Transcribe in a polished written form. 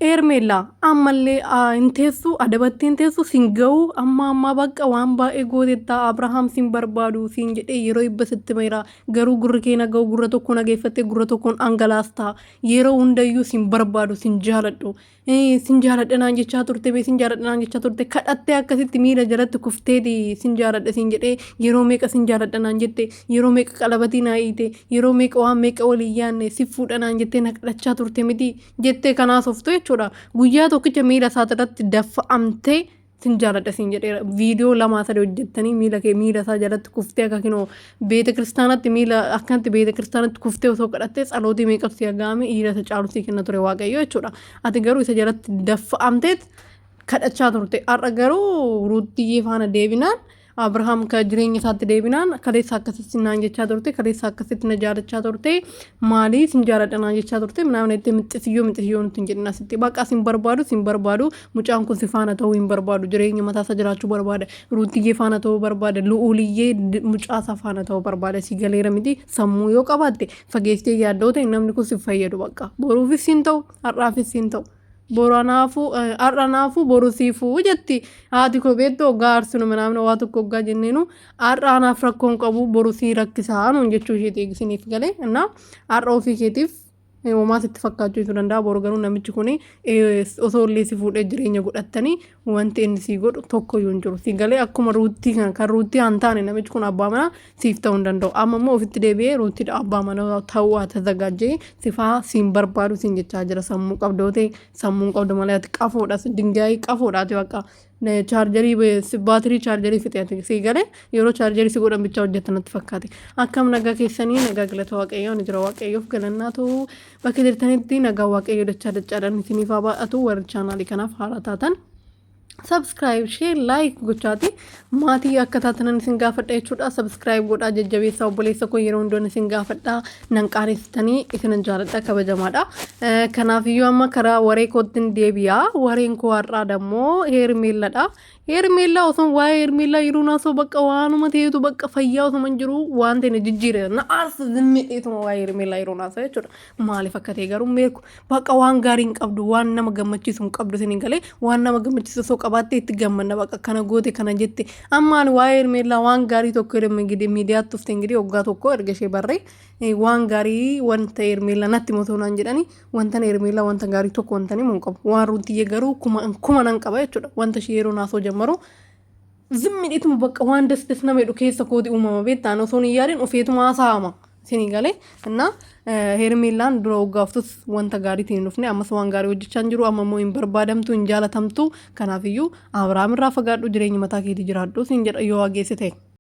Hermela ammallee inteessu adabatti inteessu singa'u amma bakka waan baay'ee gootettaa Abrahaam sin barbaadu sin jedhee yeroo ibba sitti meera garuu gurri kee naga'u gurra tokko nageeffattee gurra tokkoon angalaastaa yeroo hundayyuu sin barbaadu sin jaaladhu sin jaaladha naan jechaa turte bee sin jaaladha naan jechaa turte kadhattee akkasitti miila jalatti kufteeti sin jaaladha sin jedhee yeroo meeqa sin jaaladha naan jette yeroo meeqa qalabatii naa hiite yeroo meeqa waan meeqa walii yaanne si fuudha naan jettee na kadhachaa turte miti jettee kanaas oftu jechuudha guyyaa tokkicha miila isaarratti daffa'amtee sin jaaladha sin jedhee viidiyoo lamaa sadii hojjettanii miila isaa jalatti kuftee akka kinoo beeta kiristaanatti miila akkanatti beeta kiristaanatti kuftee osoo kadhattee tsalootii meeqatu si agaame dhiira isa caalu si kenna ture waaqayyo jechuudha ati garuu isa jalatti daffa'amtee kadhachaa turte har'a garuu ruuttiyee faana deebinaan Abrahaam ka jireenya isaatti deebinaan kaleessa akkasitti naan jechaa turte kaleessa akkasitti na jaalachaa turte maalii sin jaaladha naan jechaa turte minaan itti mixisiyyoo nuti hin jedhin asitti baqa sin barbaadu mucaan kun si faana ta'uu hin barbaadu jireenya mataa isaa jiraachuu barbaada ruutiyyee faana ta'uu barbaada lu'uuliyyee mucaa isaa faana ta'uu barbaada si galeera miti sammuu yoo qabaatte fageessitee yaaddoo ta'e namni kun si fayyadu baqa boruufis hin ta'u har'aafis hin ta'u. Har'anaafu borusiifuu jetti haati kopheetti hoggaa arsinu manaamna waa tokko hoggaa jenneenu har'aanaaf rakkoon qabu borusii rakkisaa nuun jechuu isheeti eegisiniif galee innaa har'a ofii keetiif homaa sitti fakkaachuu danda'a boru garuu namichi kun osoo illee si fuudhee jireenya godhattanii wanti inni si godhu tokko iyyuu hin jiru si galee akkuma ruutii kan ruutii hin taane namichi kun abbaa manaa siif ta'uu hin danda'u amma immoo ofitti deebi'ee ruutiidha abbaa manaa ta'uu haa tazagaajjee sifaa siin barbaadu siin jechaa jira sammuu qabdoote sammuu qabdu malee ati qafoodha dingaayii qafoodhaati bakka chaarjarii baatirii chaarjarii fixeeti si galee yeroo chaarjarii si godhan bicha hojjetanatti fakkaate akkam nagaa keessanii nagaa galata waaqayyoon jira waaqayyoof galannaa ta'uu bakka jirtanitti nagaa waaqayyoo dachaadhaan isiniif haa baay'atu warri chaanaalii kanaaf haala taatan subscribe share like gochaati maatii akka taatanan isin gaafadha jechuudha subscribe godhaa jajjabeessaa obboleessa koo yeroo hundoon isin gaafadha nan qaaressitanii isinan jaaladha kabajamaadha kanaafiyyuu amma karaa waree kootiin deebi'aa wareen koo har'aa dammoo heermeelladha heermeellaa osoo waa'ee heermeellaa yeroo naasoo bakka waanuma ta'etu bakka fayyaa osoo man jiru waan ta'e jijjiire na aarsa zimmiidheetuma waa'ee heermeellaa yeroo naasoo jechuudha maaliif akka ta'e garuu meeku bakka waan gaarii hin qabdu waan nama gammachiisu hin qabdu isin galee waan nama gammachiisu osoo qabaattee itti gammanna bakka kana goote kana jette ammaan waa'ee heermeellaa waan gaarii tokko jedhame miidiyaatti ufte ingirii waggaa tokko erga ishee barree waan gaarii wanta heermeellaa natti motoo naan jedhani wanta heermeellaa wanta gaarii tokko wanta ni mun qabu waan ruutiyyee garuu kuma nan qaba jechuudha wanta ishee yeroo naasoo jammaru zimmiidheetuma bakka waan das nama jedhu keessa kooti uumama beektaan osoo hin yaadin ofeetuma haasa'ama isinii galee innaa heermeellaan dura waggaaftus wanta gaarii ta'in dhufne ammas waan gaarii hojjechaa hin jiru amma immoo hin barbaadamtu hin jaalatamtu kanaafiyyuu Abrahaam irraa fagaadhu jireenya mataa keetii jiraadhu siin jedha yoo hageesse ta'e.